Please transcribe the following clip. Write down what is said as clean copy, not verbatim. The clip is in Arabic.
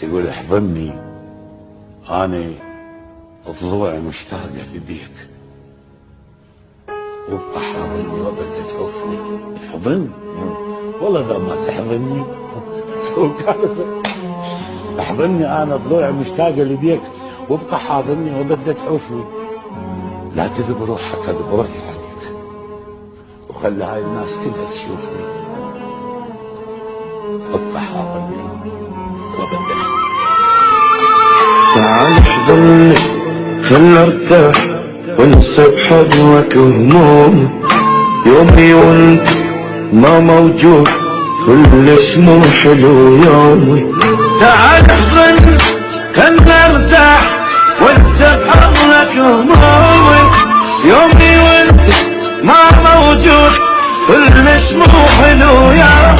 يقول احضني انا ضلوعي مشتاقه لبيك، وابقى حاضني وابد تحوفني. احضن والله اذا ما تحضني تسوي كارثه. احضني انا ضلوعي مشتاقه لبيك، وابقى حاضني وبدك تعوفني. لا تذب روحك، اذب روحي عليك، وخلي هاي الناس كلها تشوفني. ابقى حاضني وبدك. تعال احضني خل ارتاح وانسى بحضنك همومي، يومي وانت ما موجود كلش مو حلو يومي. تعال احضني خل ارتاح وانسى بحضنك همومي، يومي وانت ما موجود كلش مو حلو يومي.